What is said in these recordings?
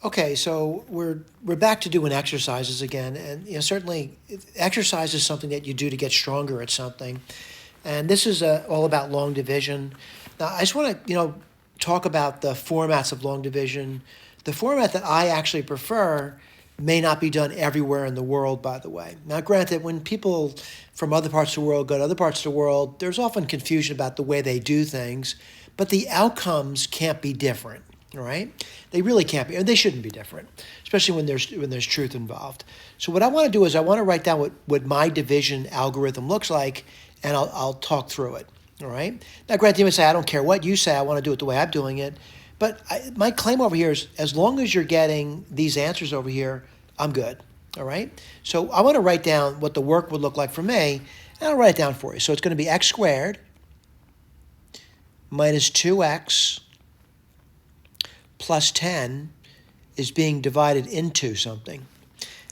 Okay, so we're back to doing exercises again, and certainly exercise is something that you do to get stronger at something, and this is all about long division. Now, I just want to talk about the formats of long division. The format that I actually prefer may not be done everywhere in the world, by the way. Now, granted, when people from other parts of the world go to other parts of the world, there's often confusion about the way they do things, but the outcomes can't be different. All right, they really can't be, and they shouldn't be different, especially when there's truth involved. So what I want to do is I want to write down what my division algorithm looks like, and I'll talk through it. All right. Now, granted, you may say I don't care what you say. I want to do it the way I'm doing it, but my claim over here is as long as you're getting these answers over here, I'm good. All right. So I want to write down what the work would look like for me, and I'll write it down for you. So it's going to be x squared minus 2x plus 10 is being divided into something.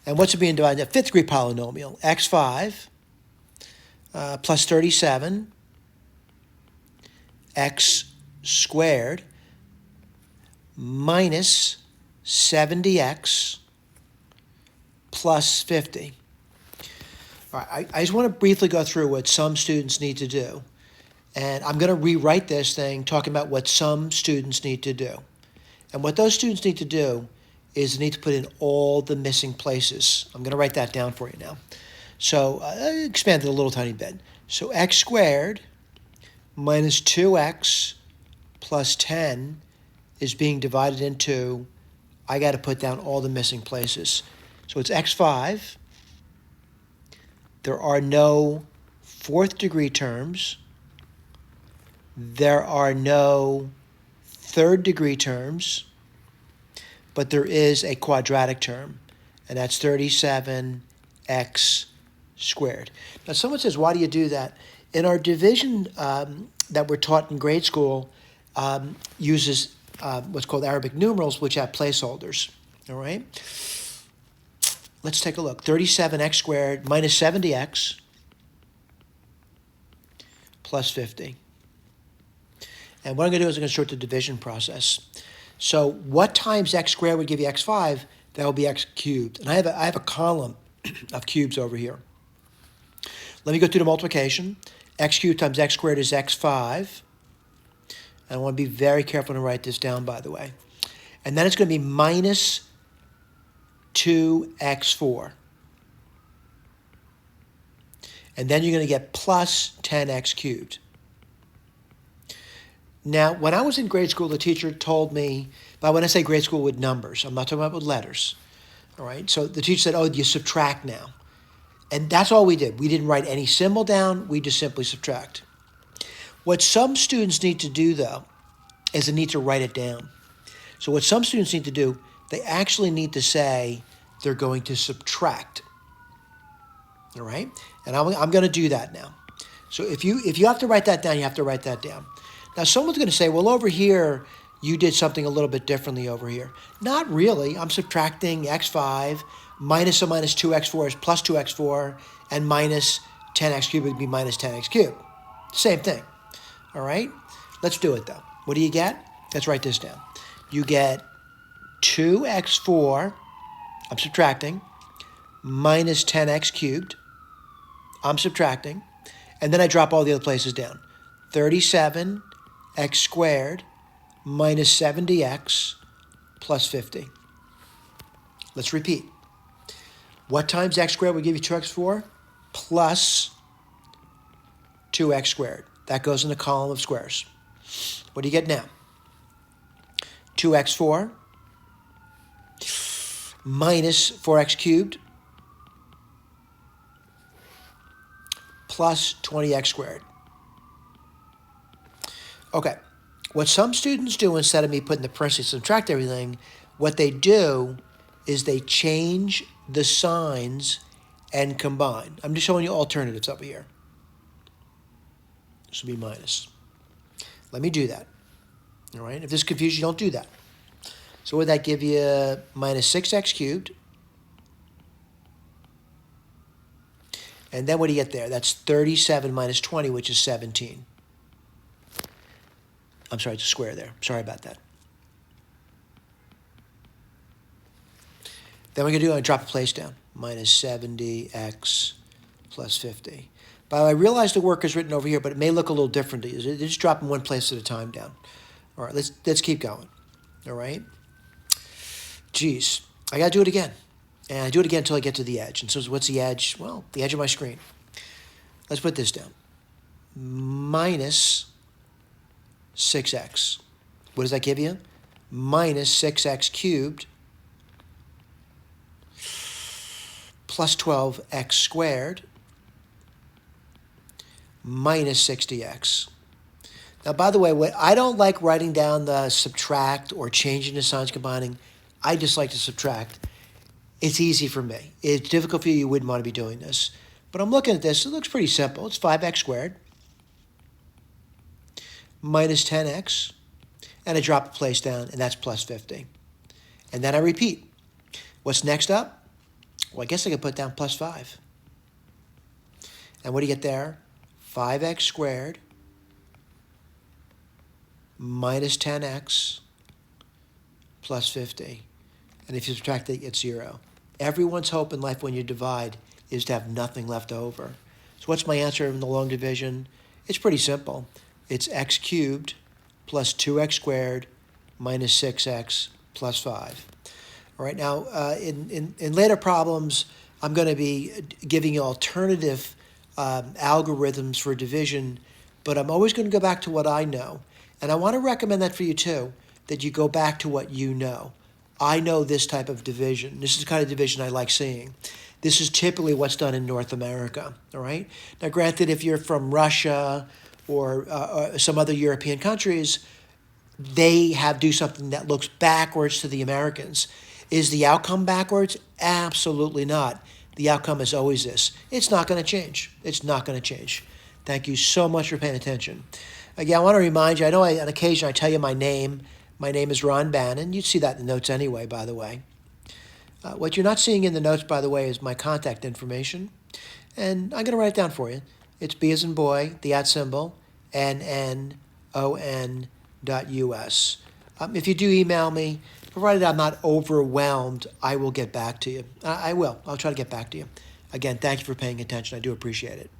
And what's it being divided into? A fifth degree polynomial, x5 plus 37 x squared minus 70x plus 50. All right, I just want to briefly go through what some students need to do. And I'm going to rewrite this thing talking about what some students need to do. And what those students need to do is they need to put in all the missing places. I'm going to write that down for you now. So I expanded a little tiny bit. So x squared minus 2x plus 10 is being divided into, I got to put down all the missing places. So it's x5. There are no fourth degree terms. There are no third degree terms, but there is a quadratic term, and that's 37x squared. Now, someone says, why do you do that? In our division that we're taught in grade school uses what's called Arabic numerals, which have placeholders, all right? Let's take a look. 37x squared minus 70x plus 50. And what I'm going to do is I'm going to start the division process. So what times x squared would give you x5? That will be x cubed. And I have a column of cubes over here. Let me go through the multiplication. X cubed times x squared is x5. And I want to be very careful to write this down, by the way. And then it's going to be minus 2x4. And then you're going to get plus 10x cubed. Now, when I was in grade school, the teacher told me, but when I say grade school with numbers, I'm not talking about with letters, all right? So the teacher said, oh, you subtract now. And that's all we did. We didn't write any symbol down. We just simply subtract. What some students need to do, though, is they need to write it down. So what some students need to do, they actually need to say they're going to subtract, all right? And I'm going to do that now. So if you have to write that down, you have to write that down. Now, someone's going to say, well, over here, you did something a little bit differently over here. Not really. I'm subtracting x5, minus 2x4 is plus 2x4, and minus 10x cubed would be minus 10x cubed. Same thing. All right? Let's do it, though. What do you get? Let's write this down. You get 2x4, I'm subtracting, minus 10x cubed, I'm subtracting, and then I drop all the other places down. 37 x squared minus 70x plus 50. Let's repeat. What times x squared would give you 2x4? Plus 2x squared. That goes in the column of squares. What do you get now? 2x4 minus 4x cubed plus 20x squared. Okay, what some students do instead of me putting the parentheses subtract everything, what they do is they change the signs and combine. I'm just showing you alternatives over here. This will be minus. Let me do that. All right, if this confuses you, don't do that. So would that give you minus 6x cubed? And then what do you get there? That's 37 minus 20, which is 17. I'm sorry, it's a square there. Sorry about that. Then we're going to drop a place down. Minus 70x plus 50. By the way, I realize the work is written over here, but it may look a little different to you. It's just dropping one place at a time down. All right, let's keep going. All right. Geez, I got to do it again. And I do it again until I get to the edge. And so what's the edge? Well, the edge of my screen. Let's put this down. Minus 6x. What does that give you? Minus 6x cubed plus 12x squared minus 60x. Now, by the way, I don't like writing down the subtract or changing the signs, combining. I just like to subtract. It's easy for me. It's difficult for you. You wouldn't want to be doing this. But I'm looking at this. It looks pretty simple. It's 5x squared minus 10x. And I drop a place down, and that's plus 50. And then I repeat. What's next up? Well, I guess I could put down plus 5. And what do you get there? 5x squared minus 10x plus 50. And if you subtract it, it's 0. Everyone's hope in life when you divide is to have nothing left over. So what's my answer in the long division? It's pretty simple. It's x cubed plus 2x squared minus 6x plus 5. All right, now in later problems, I'm going to be giving you alternative algorithms for division, but I'm always going to go back to what I know. And I want to recommend that for you too, that you go back to what you know. I know this type of division. This is the kind of division I like seeing. This is typically what's done in North America, all right? Now, granted, if you're from Russia or some other European countries, they do something that looks backwards to the Americans. Is the outcome backwards? Absolutely not. The outcome is always this. It's not going to change. It's not going to change. Thank you so much for paying attention. Again, I want to remind you, I know on occasion I tell you my name. My name is Ron Bannon. You'd see that in the notes anyway, by the way. What you're not seeing in the notes, by the way, is my contact information. And I'm going to write it down for you. It's B as in boy, the @ symbol, NNON.US. If you do email me, provided I'm not overwhelmed, I will get back to you. I will. I'll try to get back to you. Again, thank you for paying attention. I do appreciate it.